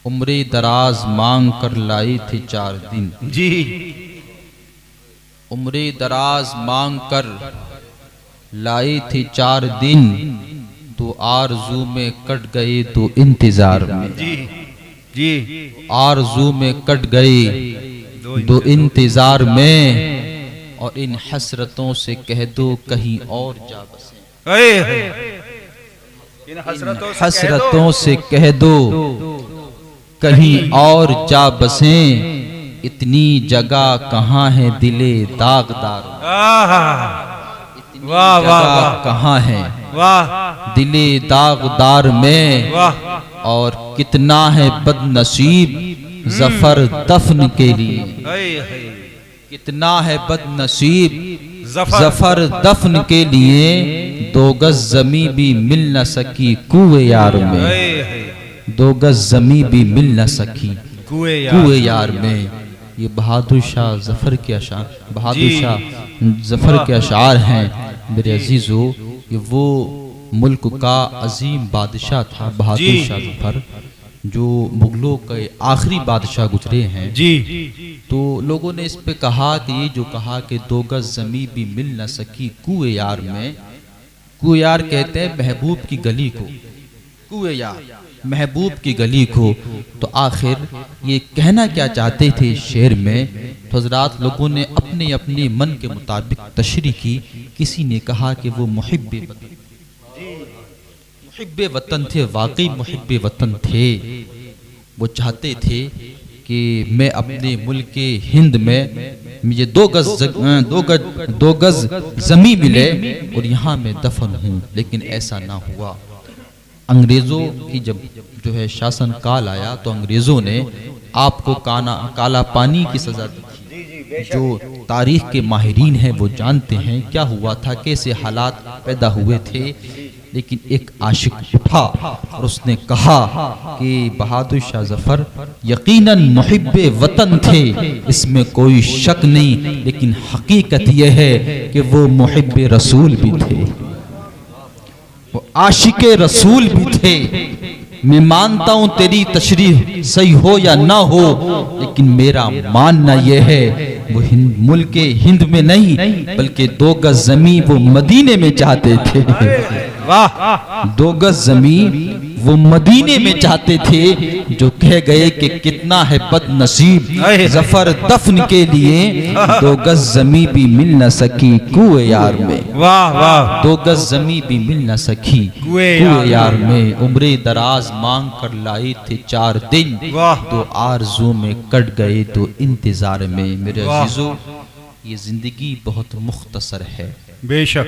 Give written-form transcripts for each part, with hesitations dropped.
उम्रे दराज मांग कर लाई थी 4 दिन। जी। उम्रे दराज मांग कर लाई थी 4 दिन, तो आरज़ू में कट गए तो इंतजार में। जी जी। आरज़ू में कट गए तो इंतजार में, और इन हसरतों से कह दो कहीं और जा बसे। इन हसरतों से कह दो कहीं और जा बसें, इतनी जगह कहाँ है दिले दागदार। वाह वाह। कहाँ है वाह दिले दागदार में, वाह। और कितना है बदनसीब जफर दफन के लिए। कितना है बदनसीब जफर दफन के लिए, 2 गज जमी भी मिल न सकी कुएं यार में। 2 गज जमी भी मिल न सकी कुएं यार में। ये बहादुर शाह जफर के अशार, बहादुर शाह जफर के अशार हैं मेरे अजीजों। ये वो मुल्क का अजीम बादशाह था बहादुर शाह जफर, जो मुगलों के आखिरी बादशाह गुजरे हैं जी। तो लोगों ने इस पे कहा कि ये जो कहा कि 2 गज जमी भी मिल न सकी कुएं यार में, कुएं यार कहते हैं महबूब की गली को, कुएं यार महबूब की गली को। तो आखिर ये कहना क्या चाहते थे शेर में, तो हज़रात लोगों ने अपने अपने मन के मुताबिक तशरीह की। किसी ने कहा कि वो मुहिब्बे वतन थे, वाकई मुहिब्बे वतन थे। वो चाहते थे कि मैं अपने मुल्क के हिंद में मुझे 2 गज जमी मिले और यहाँ मैं दफन हूँ, लेकिन ऐसा ना हुआ। अंग्रेज़ों की जब जो है शासन काल आया, तो अंग्रेज़ों ने आपको काला पानी की सज़ा दी थी। जो तारीख़ के माहिरीन हैं वो जानते हैं क्या हुआ था, कैसे हालात पैदा हुए थे। लेकिन एक आशिक उठा और उसने कहा कि बहादुर शाह जफर यकीनन मुहिब्बे वतन थे, इसमें कोई शक नहीं, लेकिन हकीकत यह है कि वो मुहिब्बे रसूल भी थे, वो आशिके रसूल भी थे। मैं मानता हूं तेरी तशरीह सही हो या ना हो, लेकिन मेरा मानना यह है वो मुल्क हिंद में नहीं बल्कि 2 गज जमी वो मदीने में चाहते थे। वाह। 2 गज जमी वो मदीने में चाहते थे, जो कह गए कि कितना है बदनसीब जफर दफन के लिए, 2 गज जमी भी मिल न सकी कुएं यार में। वाह वाह। 2 गज जमी भी मिल न सकी कुएं यार में। उम्रे दराज मांग कर लाई थे 4 दिन, तो आरज़ू में कट गए तो इंतजार में। मेरे अजीजों, ये जिंदगी बहुत मुख्तसर है, बेशक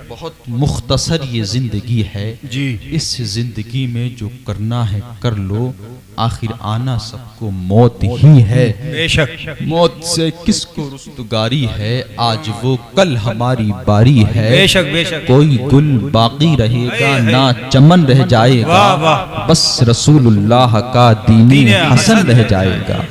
बहुत मुख्तसर ये जिंदगी है जी। इस जिंदगी में जो करना है कर लो, आखिर आना सबको मौत ही है। बेशक मौत से किसको रुस्तगारी है, आज वो कल हमारी बारी है। बेशक बेशक। कोई गुल बाकी रहेगा ना चमन रह जाएगा, बस रसूलुल्लाह का दीन हसन रह जाएगा।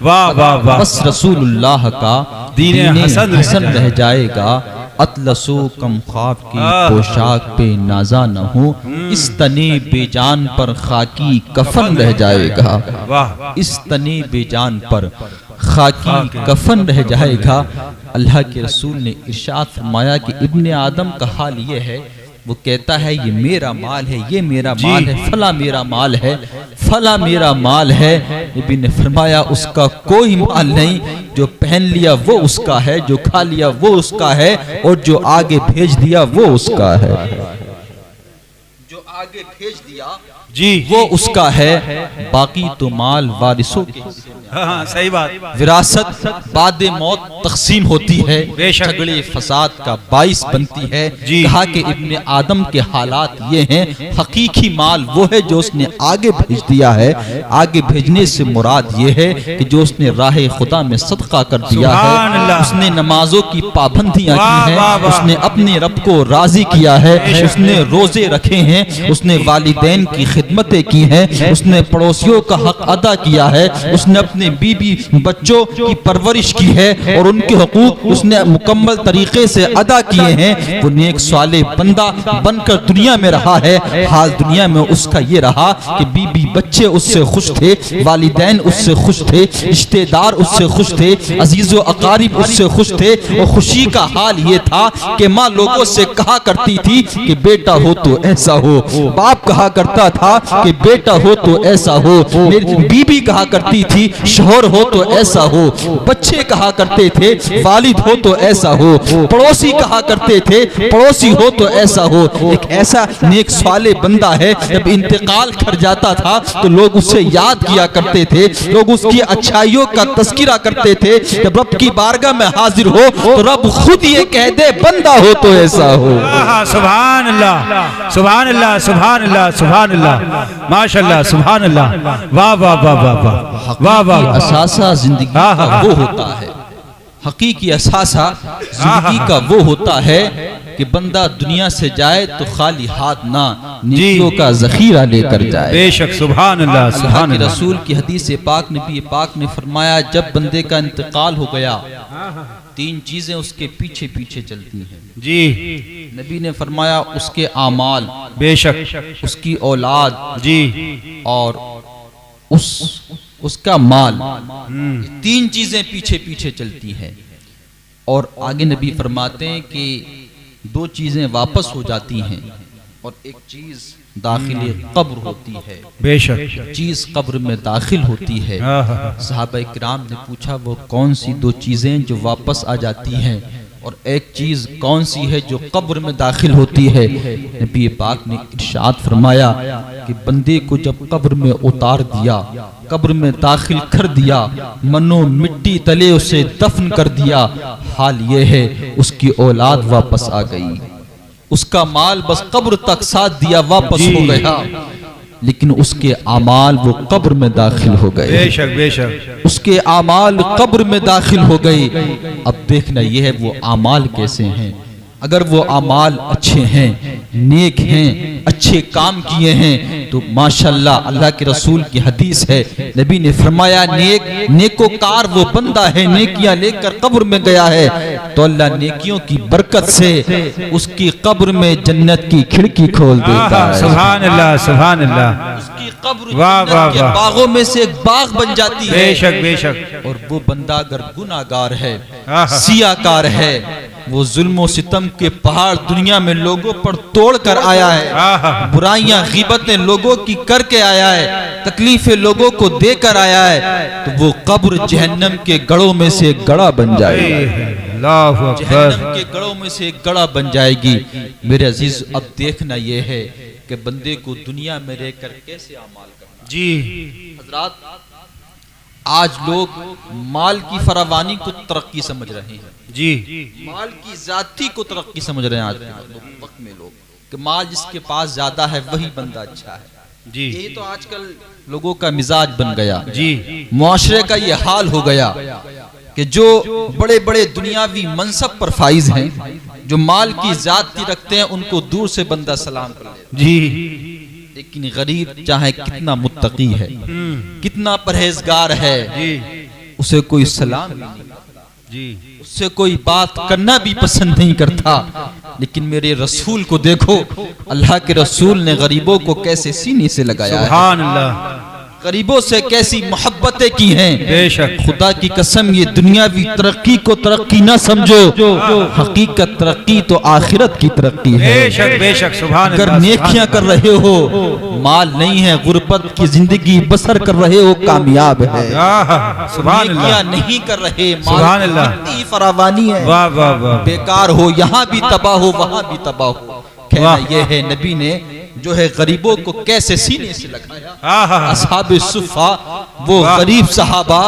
वाह वाह वाह। बस रसूलुल्लाह का दीन हसन रह जाएगा। अतलसो कम ख्वाब की पोशाक पे नाजा न हो, इस तने बेजान पर खाकी कफन रह जाएगा। इस तने बेजान पर खाकी कफन रह जाएगा। अल्लाह के रसूल ने इरशाद फरमाया कि इब्ने आदम का हाल ये है, वो कहता है ये मेरा माल है, ये मेरा माल है, फला मेरा माल है, फला मेरा माल है। नबी ने फरमाया उसका कोई माल नहीं, जो पहन लिया वो उसका है, जो खा लिया वो उसका है, और जो आगे भेज दिया वो उसका है। जो आगे भेज दिया जी वो उसका है, बाकी तो माल वारिसों के। हाँ, सही बात। विरासत बाद मौत तकसीम होती है, झगड़े फसाद का बाइस बनती है। कहा कि इब्ने आदम के हालात ये हैं, हकीकी माल वो है जो उसने आगे भेज दिया है। आगे भेजने से मुराद ये है कि जो उसने राह खुदा में सदका कर दिया है, उसने नमाजों की पाबंदियां की हैं, उसने अपने रब को राजी किया है, उसने रोजे रखे हैं, उसने वालिदैन की खिदमतें की हैं, उसने पड़ोसियों का हक अदा किया है, उसने अपने बीबी बच्चों की परवरिश की है और उनके हुकूक उसने मुकम्मल तरीके से अदा किए हैं, वो नेक साले बंदा बनकर दुनिया में रहा है। हाल दुनिया में उसका ये रहा कि बीबी बच्चे उससे खुश थे, वालिदैन उससे खुश थे, रिश्तेदार उससे खुश थे, अजीजो अकारिब उससे खुश थे। और खुशी का हाल ये था कि माँ लोगों से कहा करती थी कि बेटा हो तो ऐसा हो, बाप कहा करता था कि बेटा हो तो ऐसा हो, मेरी बीबी कहा करती थी शोहर हो तो ऐसा हो, बच्चे कहा करते थे वालिद हो तो ऐसा हो, पड़ोसी कहा करते थे पड़ोसी हो तो ऐसा हो। एक ऐसा नेक साले बंदा है, जब इंतकाल कर जाता था तो लोग उससे याद किया करते थे, लोग उसकी अच्छाइयों का तस्किरा करते थे। जब रब की बारगाह में हाजिर हो तो रब खुद ये कह दे बंदा हो तो ऐसा हो। सुभान अल्लाह, सुभान अल्लाह, सुभान अल्लाह, सुभान अल्लाह, माशाअल्लाह, सुभान अल्लाह। वाह वाह वाह वाह वाह वाह वाह। असासा जिंदगी का वो होता है, हकीकी असासा जिंदगी का वो होता है कि बंदा दुनिया से जाए तो खाली हाथ ना, नेकियों का जखीरा लेकर जाए। बेशक, सुभान अल्लाह, सुभान अल्लाह के अल्लाह। रसूल की हदीस पाक नबी पाक ने फरमाया, जब बंदे का इंतकाल हो गया तीन चीजें उसके पीछे पीछे चलती हैं जी। नबी ने फरमाया उसके आमाल, बेशक, उसकी औलाद जी, और उसका माल, तीन चीजें पीछे पीछे चलती हैं। और आगे नबी फरमाते हैं कि दो चीजें वापस हो जाती हैं और एक चीज दाखिल कब्र होती है। बेशक, चीज कब्र में दाखिल होती है। सहाबा किराम ने पूछा वो कौन सी दो चीजें जो वापस आ जाती हैं और एक चीज कौन सी है जो कब्र में दाखिल होती है। नबी पाक ने इरशाद फरमाया कि बंदे को जब कब्र में उतार दिया, कब्र में दाखिल कर दिया, मनो मिट्टी तले उसे दफन कर दिया, हाल ये है उसकी औलाद वापस आ गई, उसका माल बस कब्र तक साथ दिया वापस हो गया, लेकिन उसके आमाल वो कब्र में दाखिल हो गए। बेशक, बेशक, उसके आमाल कब्र में दाखिल हो गए। अब देखना यह है वो आमाल कैसे हैं। अगर वो आमाल अच्छे हैं, नेक हैं, अच्छे काम किए हैं तो माशाल्लाह अल्लाह के रसूल की हदीस है, नबी ने फरमाया नेकोकार वो बंदा है नेकियां लेकर कब्र में गया है तो अल्लाह नेकियों की बरकत से उसकी कब्र में जन्नत की खिड़की खोल देता है। सुभान अल्लाह, सुभान अल्लाह। उसकी कब्र वाह, जन्नत वाह, के वाह। बागों में से एक बाग बन जाती है। बेशक, बेशक। और वो बंदा अगर गुनाहगार है, सियाकार है, वो जुल्म सितम के पहाड़ दुनिया में लोगों पर तोड़ कर आया है, बुराइयां गीबतें लोगों की करके आया है, तकलीफें लोगों को देकर आया है, तो वो कब्र जहन्नम के गढ़ों में से एक गड़ा बन जाएगा। जहन्नम के गढ़ों में से एक गड़ा बन जाएगी। मेरे अजीज, अब देखना यह है कि बंदे को दुनिया में रहकर कैसे अमाल करना जी। हजरात, आज लोग माल की फरावानी को तरक्की समझ रहे हैं जी, माल की जाती को तरक्की समझ रहे हैं आज के वक्त में लोग कि माल जिसके पास ज्यादा है वही बंदा अच्छा है जी। यही तो आजकल लोगों का मिजाज बन गया जी। मुआशरे का ये हाल हो गया कि जो बड़े बड़े दुनियावी मनसब पर फाइज हैं, जो माल की जाती रखते हैं, उनको दूर से बंदा सलाम कर लेता जी। लेकिन गरीब चाहे कितना मुत्तकी है, कितना परहेजगार है, उसे कोई सलाम नहीं जी, उससे कोई बात करना भी पसंद नहीं करता। लेकिन मेरे रसूल को देखो, अल्लाह के रसूल ने गरीबों को कैसे सीने से लगाया है, सुभान अल्लाह। गरीबों से कैसी मोहब्बतें की हैं। बेशक, खुदा की कसम, ये दुनियावी तरक्की को तरक्की ना समझो, हकीकत तरक्की तो आखिरत की तरक्की है। बेशक, बेशक, सुभान अगर अल्लाह। नेकियां कर रहे हो, माल नहीं है, गुर्बत की जिंदगी बसर कर रहे हो, कामयाब है। सुभान अल्लाह। नेकियां नहीं कर रहे, सुभान माल अल्लाह। कितनी फरावानी है, वाह वाह वाह। बेकार हो, यहाँ भी तबाह हो, वहां भी तबाह हो। कहना यह है, नबी ने जो है गरीबों को कैसे सीने से लगाया। असहाबे सुफ़ा, वो गरीब सहाबा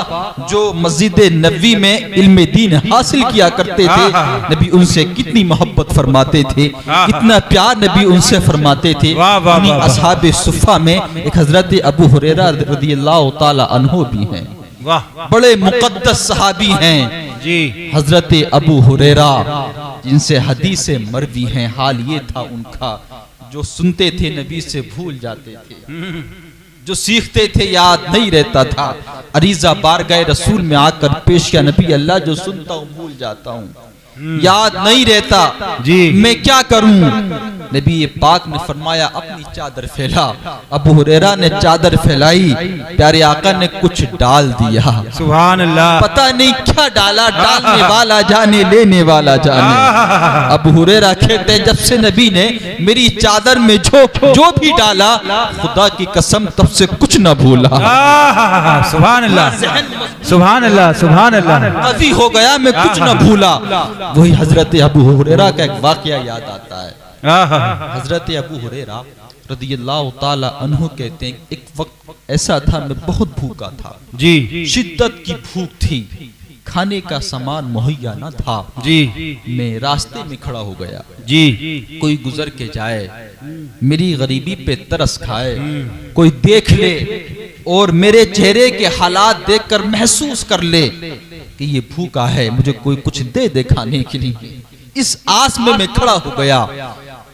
जो मस्जिद नबी में इल्म दीन हासिल किया करते थे, नबी उनसे कितनी मोहब्बत फरमाते थे, कितना प्यार नबी उनसे फरमाते थे। उन्हीं असहाबे सुफ़ा में एक हजरत अबू हुरैरा रज़ियल्लाहु ताला अन्हु भी हैं, बड़े मुक़द्दस सहाबी हैं जी। हजरत अबू हुरैरा, जिनसे हदीस मरवी हैं। हाल ये था उनका, जो सुनते थे नबी से भूल जाते थे, जो सीखते थे याद नहीं रहता था, अरीजा बारगाह रसूल में आकर पेश किया, नबी अल्लाह जो सुनता हूँ भूल जाता हूँ, याद नहीं रहता जी, मैं क्या करूं। नबी पाक ने फरमाया अपनी चादर फैला। अबू हुरैरा ने चादर फैलाई, प्यारे आका ने कुछ डाल दिया। सुभान अल्लाह। पता नहीं क्या डाला, डालने वाला जाने लेने वाला जाने। अबू हुरैरा कहते हैं जब से नबी ने मेरी चादर में जो भी डाला, खुदा की कसम तब से कुछ न भूला। सुभान अल्लाह, सुभान अल्लाह, सुभान अल्लाह। कभी हो गया मैं कुछ न भूला। वही हजरत अबू हुरैरा का एक वाकया याद आता है। हजरत अबू हुरैरा रदियल्लाहु ताला अन्हु कहते हैं एक वक्त ऐसा था मैं बहुत भूखा था जी, शिद्दत की भूख थी, खाने का सामान मुहैया न था जी। मैं रास्ते में खड़ा हो गया जी, कोई गुजर के जाए, मेरी गरीबी पे तरस खाए, कोई देख ले और मेरे चेहरे के हालात देखकर महसूस कर ले कि ये भूखा है, मुझे कोई कुछ दे दे खाने के लिए। इस आस में मैं खड़ा हो गया।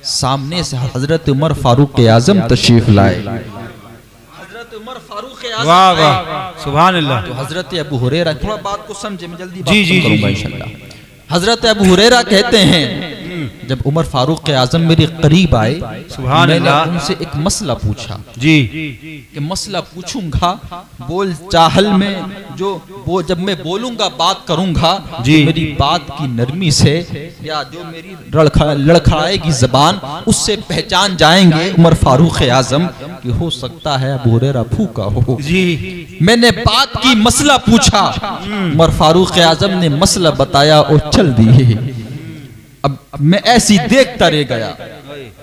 सामने से हजरत उमर फारूक आजम तशरीफ लाए। हजरत उमर फारूक आजम, वाह वाह, सुभान अल्लाह। तो हजरत अबू हुरैरा, थोड़ा बात को समझे, मैं जल्दी जी जी जी, इंशाल्लाह। हजरत अबू हुरैरा कहते हैं जब उमर फारूक आजम मेरे करीब आए, सुभान अल्लाह, मैंने उनसे एक मसला पूछा जी, कि मसला पूछूंगा बोल चाहल में जो वो जब मैं बोलूंगा बात करूंगा जी, तो मेरी बात की नरमी से या जो मेरी लड़खड़ाएगी जबान उससे पहचान जाएंगे उमर फारूक आजम कि हो सकता है अबू हुरैरा भूखा हो जी। मैंने बात की मसला पूछा, उमर फारूक आजम ने मसला बताया और चल दिए। अब मैं ऐसी देखता रह गया।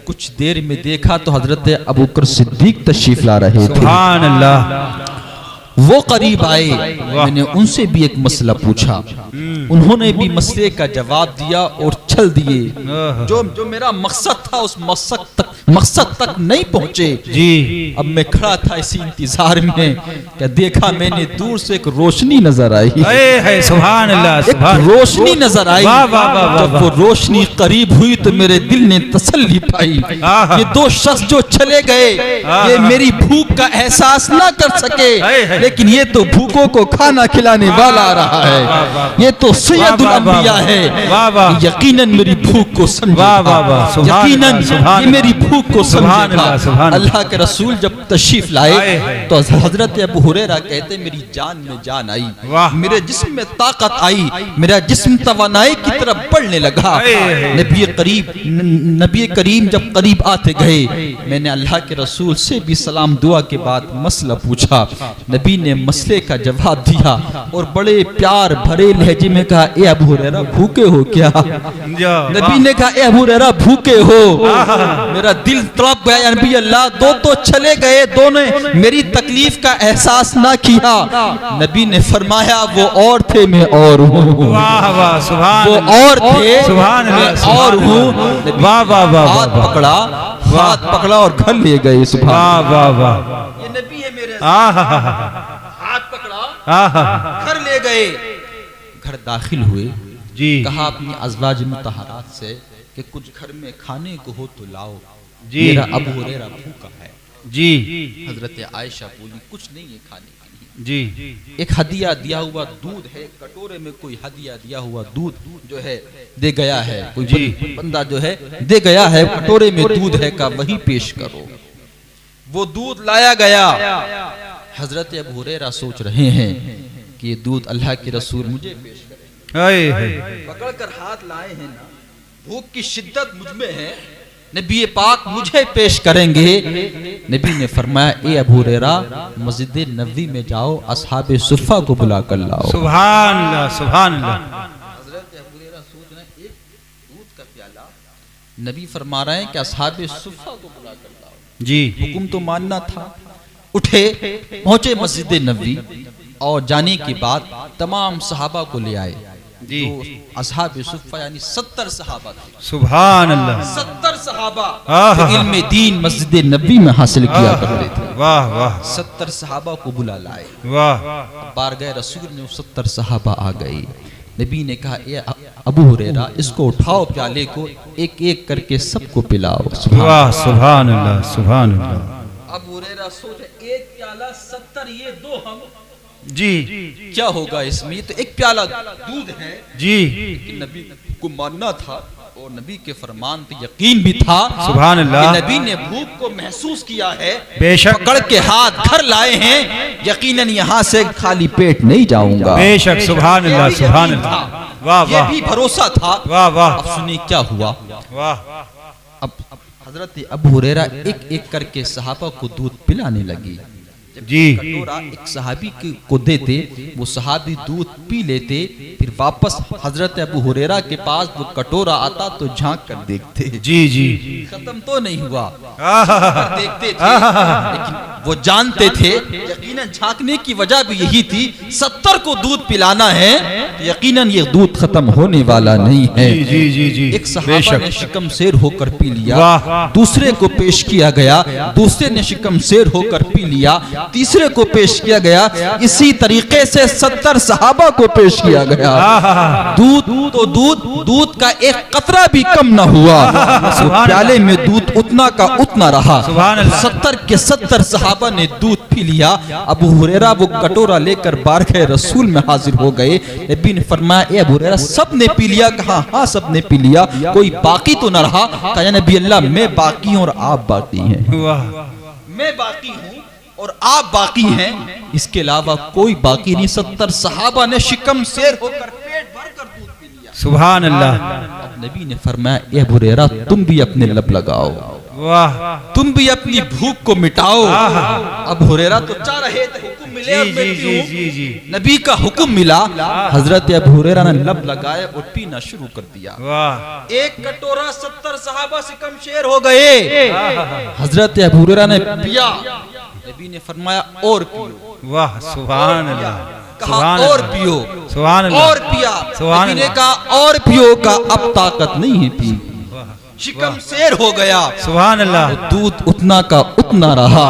कुछ देर में देखा तो हजरत अबू बकर सिद्दीक तशरीफ ला रहे थे। सुभान अल्लाह। वो करीब आए, मैंने उनसे भी एक मसला पूछा, उन्होंने भी मसले का जवाब दिया और चल दिए। जो मेरा मकसद था उस मकसद तक नहीं पहुंचे जी। अब मैं खड़ा था इसी इंतजार में क्या देखा मैंने दूर से एक रोशनी नजर आई। है सुभान अल्लाह, एक रोशनी नजर आई। वाह वाह वाह, जब वो रोशनी करीब हुई तो मेरे दिल ने तसल्ली पाई। ये दो शख्स जो चले गए ये मेरी भूख का एहसास ना कर सके, लेकिन ये तो भूखों को खाना खिलाने वाला आ रहा है। ये तो सैयदुल अंबिया है। यकीनन मेरी भूख को समझा, यकीनन ये मेरी भूख को समझा। अल्लाह के रसूल जब तशरीफ लाए तो हजरत अबू हुरैरा कहते मेरी जान में जान आई, मेरे जिस्म में ताकत आई, मेरा जिस्म तवानाई की तरफ बढ़ने लगा। नबी करीम जब करीब आते गए मैंने अल्लाह के रसूल से भी सलाम दुआ के बाद मसला पूछा। नबी ने मसले का जवाब दिया और बड़े प्यार भरे लहजे में कहा ए अबू हुरैरा भूखे हो क्या? नबी ने कहा ए अबू हुरैरा भूखे हो? मेरा दिल तड़प गया, नबी अल्लाह दो तो चले गए, दोनों मेरी तकलीफ का एहसास ना किया। नबी ने फरमाया वो और थे मैं और हूँ। वाह वाह, सुभान वो और थे सुभान मैं और हूँ। वाह वाह वाह, हाथ पकड़ा और घर ले गए। वाह वाह वाह, ये नबी है मेरे, हाथ पकड़ा घर ले गए। घर दाखिल हुए जी। कहा अपनी अज़वाज मुतहरात से कि कुछ घर में खाने को हो तो लाओ जी, मेरा अबू हुरैरा भूखा है जी। हजरत आयशा बोली कुछ नहीं है खाने के लिए जी। एक हदिया दिया हुआ दूध है, कटोरे में कोई हदिया दिया हुआ दूध जो है दे गया है, कोई बंदा जो है दे गया है, कटोरे में दूध है का वही पेश करो। वो दूध लाया गया। हजरत अबू हुरैरा सोच रहे हैं कि ये दूध अल्लाह के रसूल मुझे पेश करें, पकड़ कर हाथ लाए हैं ना, भूख की शिद्दत मुझ में है, नबी पाक मुझे पेश करेंगे। नबी ने फरमाया ए अबू हुरैरा मस्जिद नबवी में जाओ, असहाबे सुफ़ा को बुला कर लाओ। सुभान अल्लाह, सुभान अल्लाह। हजरत अबू हुरैरा सोच रहे हैं एक दूध का प्याला, नबी फरमा रहे हैं कि असहाबे सुफ़ा को बुला कर लाओ जी। हुक्म तो मानना था। उठे पहुंचे मस्जिद नबवी और जाने के बाद तमाम सहाबा को ले आए। जी। तो असहाबे सुफ़ा यानी 70 सहाबा थे। सुभान अल्लाह। 70 सहाबा जो इल्म दीन मस्जिद नबी में हासिल किया करते थे। वाह वाह, 70 सहाबा को बुला लाए। वाह। बारगाह रसूल में 70 सहाबा आ गए। नबी ने कहा ए अबू हुरैरा इसको उठाओ, प्याले को एक एक करके सबको पिलाओ। वाह, सुभान अल्लाह, सुभान अल्लाह। अबू हुरैरा सोचे एक प्याला 70 ये दो हम जी क्या होगा इसमें, ये तो एक प्याला दूध है जी। कि नबी को मानना था और नबी के फरमान पे यकीन भी था। सुभान अल्लाह। कि नबी ने भूख को महसूस किया है, बेशक। पकड़ के हाथ घर लाए हैं, यकीनन यहाँ से खाली पेट नहीं जाऊंगा। बेशक। सुभान अल्लाह, सुभान अल्लाह। वाह ये वाह भी भरोसा था। वाह वाह अब सुनिए क्या हुआ। वाह। अब हजरत अबू हुरैरा एक एक करके सहाबा को दूध पिलाने लगी। जी। कटोरा एक सहाबी को देते, वो सहाबी दूध पी लेते, फिर वापस हजरत अबू हुरैरा के पास वो कटोरा आता तो झांक कर देखते। जी जी। खत्म तो नहीं हुआ, आहा। देखते थे, लेकिन वो जानते थे यकीनन झांकने की वजह भी यही थी, 70 को दूध पिलाना है तो यकीनन ये दूध खत्म होने वाला नहीं है। जी जी जी जी। एक सहाबा ने शिकम शेर होकर पी लिया, वाह। दूसरे को पेश किया गया, दूसरे ने शिकम शेर होकर पी लिया, तीसरे को पेश किया गया, इसी तरीके से 70 सहाबा को पेश किया गया। दूध तो दूध का एक कतरा भी कम न हुआ, प्याले में दूध उतना का उतना रहा। 70 के 70 सहाबा ने दूध पी लिया। अबू हुरैरा वो कटोरा लेकर बारगाह रसूल में हाजिर हो गए। नबी ने फरमाया, ए अबू हुरैरा सब ने पी लिया? कहा हाँ सब ने पी लिया, कोई बाकी तो न रहा? कहा या नबी अल्लाह मैं बाकी हूँ और आप बाकी हैं। मैं बाकी हूँ और आप बाकी हैं, इसके अलावा कोई बाकी नहीं। 70 सहाबा ने शिकम शेर होकर पेट भरकर दूध पी लिया। सुभान अल्लाह। अब नबी ने फरमाया, ए अबू हुरैरा तुम भी अपने लब लगाओ, वाह। तुम भी अपनी भूख को मिटाओ। अब हुरैरा तो चाह रहे थे हुक्म मिले अब मैं पीऊं। जी जी। नबी का हुक्म मिला, हजरत अबू हुरैरा ने लब लगाया और पीना शुरू कर दिया। वाह। एक कटोरा 70 सहाबा से कम शेर हो गए। हजरत अबू हुरैरा ने पिया, नबी ने फरमाया और पियो। वाह। सुभान अल्लाह। कहा और पियो, सुभान अल्लाह। और पिया। सुभान नबी ने अल्लाह। कहा और पियो, का अब ताकत नहीं है पी, शिकम शेर हो गया। सुभान अल्लाह। दूध उतना का उतना रहा।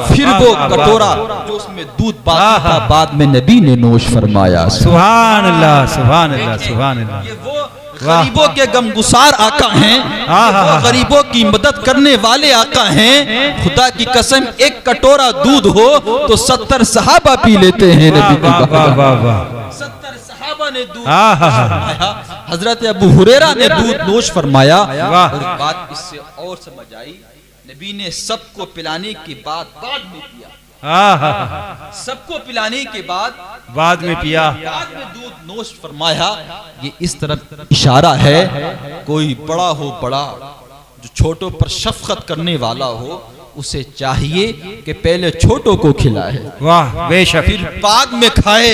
फिर वो कटोरा जो उसमें दूध बाकी था बाद में नबी ने नोश फरमाया। सुभान अल्लाह, सुभान अल्लाह, सुभान अल्लाह। ये वो गरीबों के गमगुसार आका हैं, वो गरीबों की मदद करने वाले आका हैं। खुदा की कसम एक कटोरा दूध हो तो 70 सहाबा पी लेते हैं। नबी की बात, 70 सहाबा ने दूध फरमाया, हजरत अबू हुरैरा ने दूध नोश फरमाया। और बात इससे और समझ आई, नबी ने सबको पिलाने के बाद में पिया, सबको पिलाने के बाद में पिया, बाद में दूध नोश फरमाया। ये इस तरफ इशारा है, कोई बड़ा हो बड़ा, जो छोटों पर शफकत करने वाला हो, उसे चाहिए कि पहले छोटों को खिलाए, वाह बेशक, फिर बाद में खाए।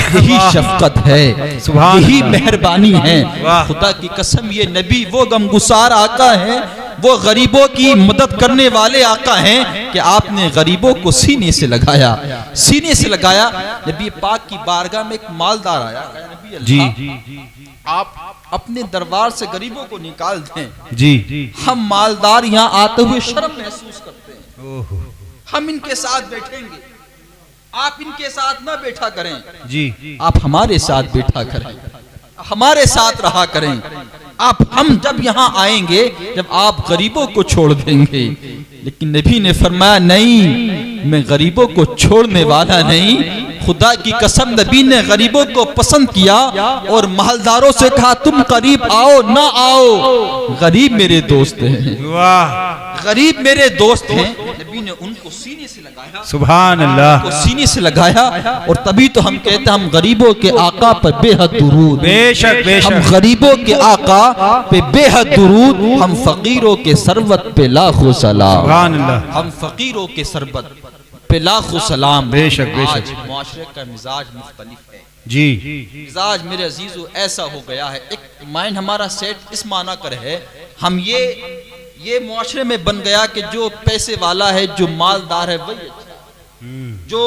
यही शफकत है, यही मेहरबानी है। खुदा की कसम ये नबी वो गमगुसार आका है, वो गरीबों की मदद करने वाले आका हैं कि आपने गरीबों को सीने से लगाया, सीने से लगाया। नबी पाक की बारगाह में एक मालदार आया, नबी अल्लाह जी आप अपने दरबार से गरीबों को निकाल दें जी, हम मालदार यहाँ आते हुए शर्म महसूस करते हैं, हम इनके साथ बैठेंगे, आप इनके साथ ना बैठा करें जी, आप हमारे साथ बैठा करें, हमारे साथ रहा करें। आप हम जब यहाँ आएंगे जब आप गरीबों को छोड़ देंगे। लेकिन नबी ने फरमाया नहीं, मैं गरीबों को छोड़ने वाला नहीं। खुदा की कसम नबी ने गरीबों को पसंद किया और मालदारों से कहा तुम करीब आओ ना आओ, गरीब मेरे दोस्त हैं, वाह गरीब मेरे दोस्त हैं। नबी ने उनको सीने से लगाया, सुभान अल्लाह, को सीने से लगाया। और तभी तो हम कहते हैं हम गरीबों के आका पर बेहद दुरूद, बेशक बेशक, हम गरीबों के आका पे बेहद दुरूद, हम फकीरों के सरबत पे लाखों सलाम, सुभान अल्लाह, हम फकीरों के सरबत पे लाखों सलाम। बेशक बेशक, मुआशरे का मिजाज मुख्तलिफ है जी, मिजाज मेरे अजीजों ऐसा हो गया है, एक माइंड हमारा सेट इस माना कर है, हम ये मुआशरे में बन गया कि जो पैसे वाला है, जो मालदार है वही अच्छा है, जो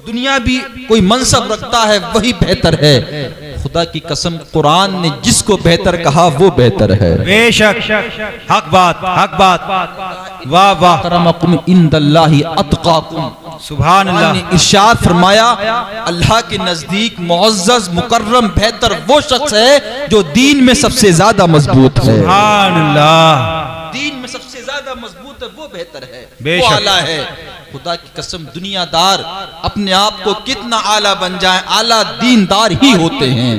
दुनिया भी कोई मनसब रखता है वही बेहतर है। खुदा की कसम कुरान ने जिसको बेहतर कहा वो बेहतर है, बेशक हक बात, हक बात, वाह वाह, करमकुम इंदल्लाहि अतकाकुम, सुभान अल्लाह ने इरशाद फरमाया अल्लाह के नजदीक मुअज़्ज़ज़ मुकर्रम बेहतर वो शख्स है जो दीन में सबसे ज्यादा मजबूत है, सुभान अल्लाह, दीन में सबसे ज्यादा मजबूत है वो बेहतर है, वो आला है। खुदा की कसम दुनियादार अपने आप को कितना आला बन जाए, आला दीनदार ही होते हैं।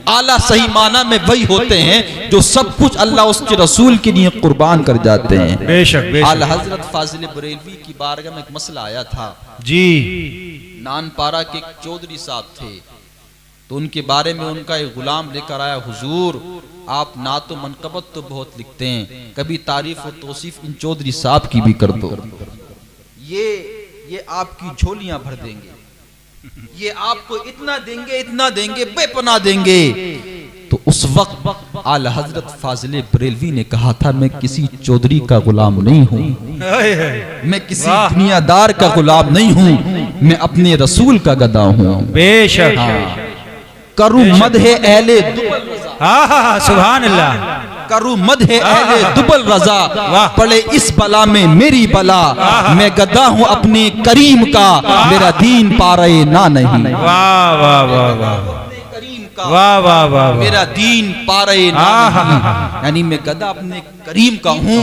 आला सही माना में वही होते हैं जो सब कुछ अल्लाह उसके रसूल के लिए कुर्बान कर जाते हैं। बेशक बेशक। आला हजरत फाजिल बरेलवी की बारगाह में एक मसला आया था जी। नानपारा के एक चौधरी साहब थे, तो उनके बारे में उनका एक गुलाम लेकर आया, हुजूर आप नात व मनकबत तो बहुत लिखते हैं, कभी तारीफ और तौसीफ इन चौधरी साहब की भी कर दो। ये आपकी झोलियां भर देंगे, ये आपको इतना देंगे बेपना देंगे। तो उस वक्त आला हजरत फाजिल बरेलवी ने कहा था, मैं किसी चौधरी का गुलाम नहीं हूँ, मैं किसी दुनियादार का गुलाम नहीं हूँ, मैं अपने रसूल का गदा हूँ। बेशक। करूं मदहे अहले दुबल रजा, हाँ सुभान अल्लाह। करूं मदहे अहले दुबल रजा, पड़े इस बला में मेरी बला, मैं गदा हूं अपने करीम का, मेरा दीन पारे ना नहीं। वाह वाह वाह वाह वाह वाह वाह, मेरा दीन पारे ना नहीं, यानी मैं गदा अपने करीम का हूँ।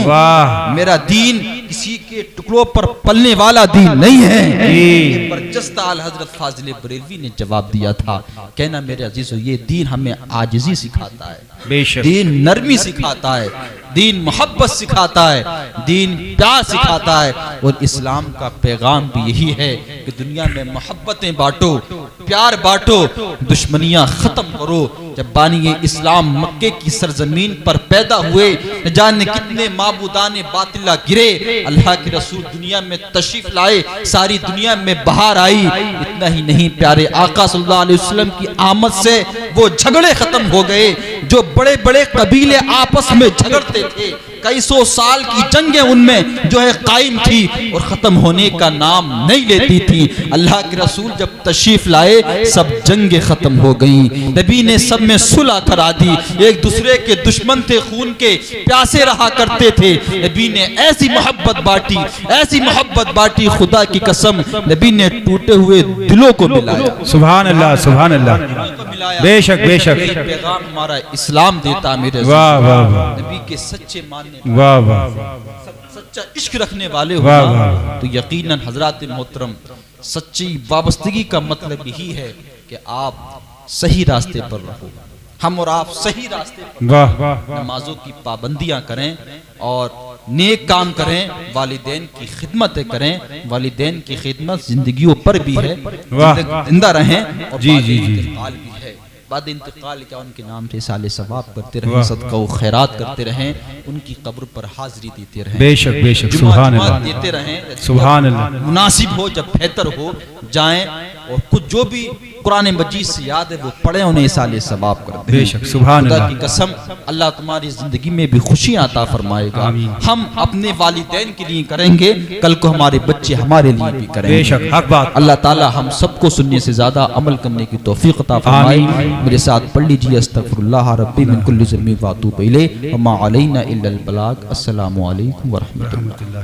मेरा दीन किसी के टुकड़ों पर पलने वाला दीन नहीं है। बरजस्त आला हजरत फाजिल बरेलवी ने जवाब दिया था, कहना मेरे अजीजों ये दीन हमें आजिज़ी सिखाता है, बेशक दीन नरमी सिखाता है, दीन मोहब्बत सिखाता है, दीन प्यार सिखाता है। और इस्लाम का पैगाम भी यही है कि दुनिया में मोहब्बतें बांटो, प्यार बांटो, दुश्मनियां खत्म करो। जब बानी इस्लाम मक्के की सरजमीन पर पैदा हुए, न जाने कितने माबूदाने बातिला गिरे, अल्लाह के रसूल दुनिया में तशरीफ लाए, सारी दुनिया में बहार आई। इतना ही नहीं, प्यारे आका सल्लल्लाहु अलैहि वसल्लम की आमद से वो झगड़े खत्म हो गए। जो बड़े बड़े कबीले आपस में झगड़ते थे, कई सौ साल की जंगें उनमें जो है कायम थी और खत्म होने का नाम नहीं लेती थी। अल्लाह के रसूल जब तशरीफ लाए, सब जंगें खत्म हो गईं, नबी ने सब में सुलह करा दी। एक दूसरे के दुश्मन थे, खून के प्यासे रहा करते थे, नबी ने ऐसी मोहब्बत बांटी, ऐसी मोहब्बत बांटी, खुदा की कसम नबी ने टूटे हुए दिलों को मिलाया। सुभान अल्लाह सुभान अल्लाह। बेशक बेशक। पैगाम हमारा इस्लाम देता मेरे। वाह वाह वाह। नबी के सच्चे मानने, वाह वाह, सच्चा इश्क रखने वाले हो ना, तो यकीनन हजरात मोहतरम सच्ची वाबस्तगी का मतलब यही है कि आप सही रास्ते पर रहो, हम और आप सही रास्ते पर, नमाजों की पाबंदियां करें और नेक काम करें, वालिदैन की खिदमतें करें। वालिदैन की खिदमत जिंदगियों पर भी है, जिंदा रहें, और जी जी जी भी है। बाद इंतकाल क्या उनके नाम से साले सवाब करते रहें, सदका व खैरात करते रहें, उनकी कब्र पर हाजिरी देते रहें। बेशक बेशक। सुभान अल्लाह। देते रहें, सुभान अल्लाह। मुनासिब हो, जब बेहतर हो जाएं, और कुछ जो भी कुरान मजीद से याद है वो पढ़े, उन्हें साले सवाब कर दें। बेशक। सुभान अल्लाह। खुदा की कसम अल्लाह तुम्हारी जिंदगी में भी खुशियां अता फरमाएगा। हम अपने वालिदैन के लिए करेंगे, कल को हमारे बच्चे हमारे लिए भी करेंगे। बेशक हक बात। अल्लाह ताला हम सबको सुनने से ज्यादा अमल करने की तौफीक अता फरमाए। मेरे साथ पढ़ लीजिए, अस्तगफिरुल्लाह रब्बी मिन कुल्लि ज़म्बिन व अतूबु इलैहि व मा अलैना इल्लल बलाग। अस्सलामु अलैकुम व रहमतुल्लाह।